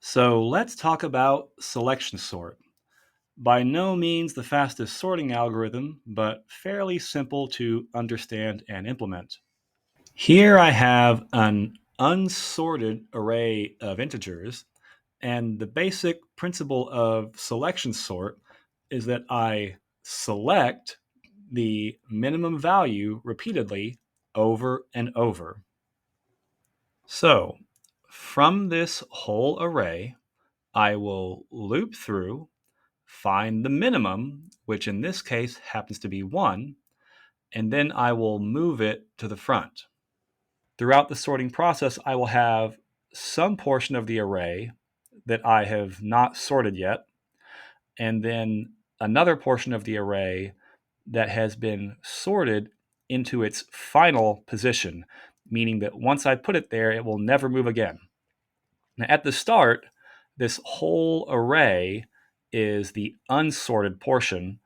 So let's talk about selection sort. By no means the fastest sorting algorithm, but fairly simple to understand and implement. Here I have an unsorted array of integers, and the basic principle of selection sort is that I select the minimum value repeatedly over and over. So from this whole array, I will loop through, find the minimum, which in this case happens to be 1, and then I will move it to the front. Throughout the sorting process, I will have some portion of the array that I have not sorted yet, and then another portion of the array that has been sorted into its final position, meaning that once I put it there, it will never move again. Now, at the start, this whole array is the unsorted portion,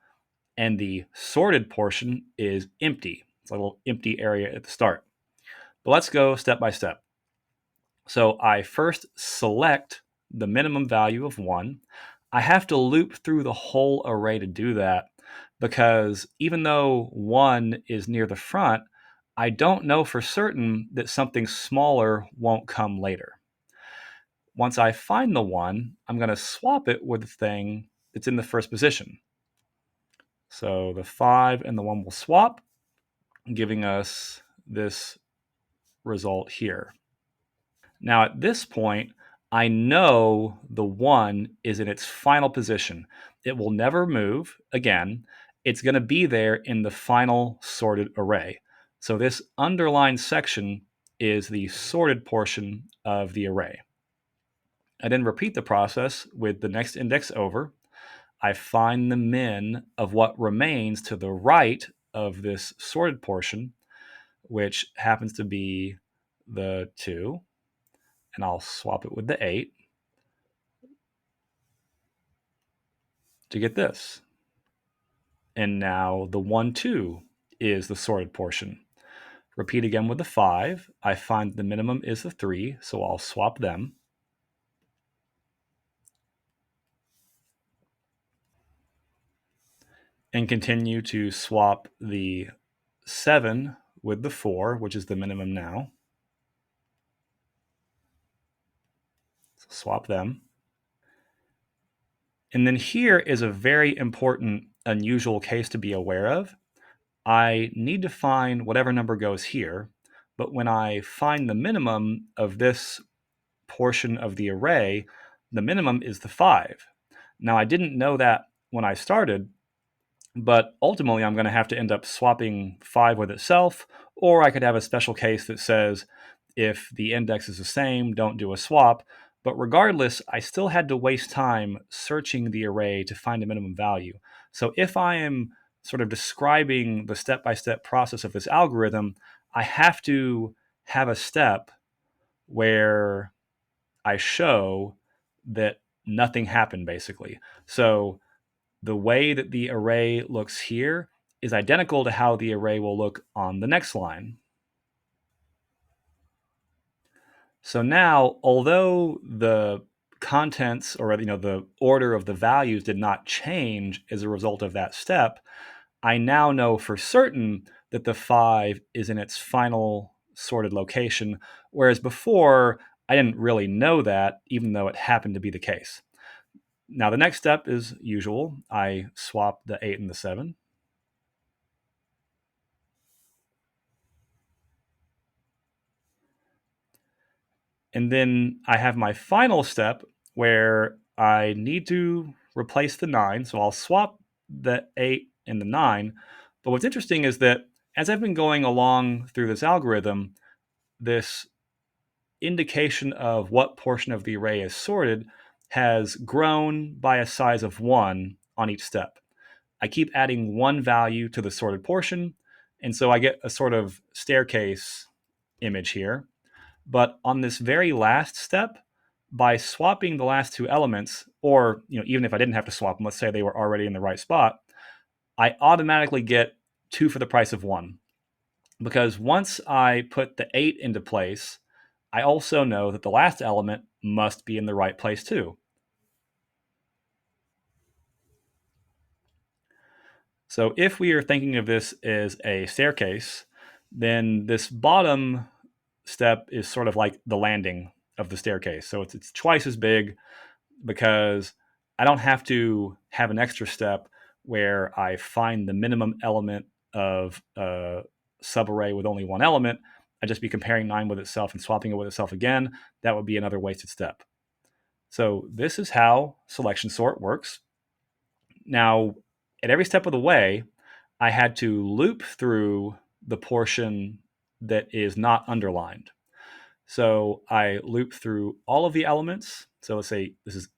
and the sorted portion is empty. It's a little empty area at the start. But let's go step by step. So I first select the minimum value of 1. I have to loop through the whole array to do that because even though 1 is near the front, I don't know for certain that something smaller won't come later. Once I find the 1, I'm going to swap it with the thing that's in the first position. So the 5 and the 1 will swap, giving us this result here. Now at this point, I know the 1 is in its final position. It will never move again. It's going to be there in the final sorted array. So this underlined section is the sorted portion of the array. I then repeat the process with the next index over. I find the min of what remains to the right of this sorted portion, which happens to be the 2, and I'll swap it with the 8 to get this. And now the 1, 2 is the sorted portion. Repeat again with the 5. I find the minimum is the 3, so I'll swap them. And continue to swap the 7 with the 4, which is the minimum now. So swap them. And then here is a very important, unusual case to be aware of. I need to find whatever number goes here, but when I find the minimum of this portion of the array, the minimum is the 5. Now, I didn't know that when I started, but ultimately I'm going to have to end up swapping 5 with itself, or I could have a special case that says if the index is the same, don't do a swap. But regardless, I still had to waste time searching the array to find a minimum value. So if I am sort of describing the step-by-step process of this algorithm, I have to have a step where I show that nothing happened, basically. So the way that the array looks here is identical to how the array will look on the next line. So now, although the contents or the order of the values did not change as a result of that step, I now know for certain that the 5 is in its final sorted location, whereas before I didn't really know that, even though it happened to be the case. Now, the next step is usual. I swap the 8 and the 7. And then I have my final step where I need to replace the 9. So I'll swap the 8 and the 9. But what's interesting is that as I've been going along through this algorithm, this indication of what portion of the array is sorted has grown by a size of 1 on each step. I keep adding 1 value to the sorted portion, and so I get a sort of staircase image here. But on this very last step, by swapping the last 2 elements, or even if I didn't have to swap them, let's say they were already in the right spot, I automatically get 2 for the price of 1. Because once I put the 8 into place, I also know that the last element must be in the right place too. So if we are thinking of this as a staircase, then this bottom step is sort of like the landing of the staircase. So it's twice as big because I don't have to have an extra step where I find the minimum element of a subarray with only one element. I'd just be comparing 9 with itself and swapping it with itself again. That would be another wasted step. So this is how selection sort works. Now, at every step of the way, I had to loop through the portion that is not underlined. So I loop through all of the elements. So let's say this is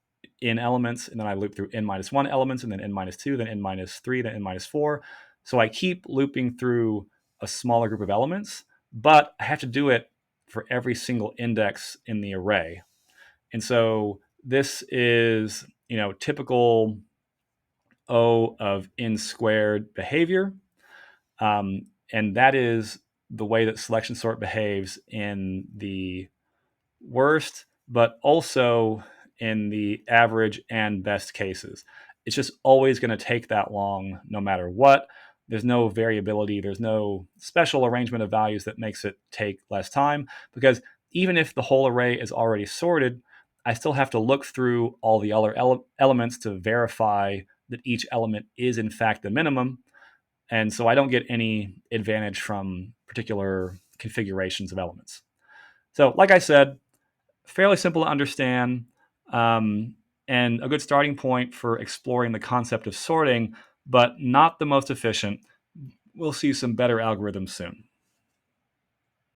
n elements, and then I loop through n minus 1 elements, and then n minus 2, then n minus 3, then n minus 4. So I keep looping through a smaller group of elements, but I have to do it for every single index in the array. And so this is, typical O of n squared behavior. And that is the way that selection sort behaves in the worst, but also in the average and best cases. It's just always going to take that long no matter what. There's no variability. There's no special arrangement of values that makes it take less time, because even if the whole array is already sorted, I still have to look through all the other elements to verify that each element is in fact the minimum. And so I don't get any advantage from particular configurations of elements. So like I said, fairly simple to understand, and a good starting point for exploring the concept of sorting, but not the most efficient. We'll see some better algorithms soon.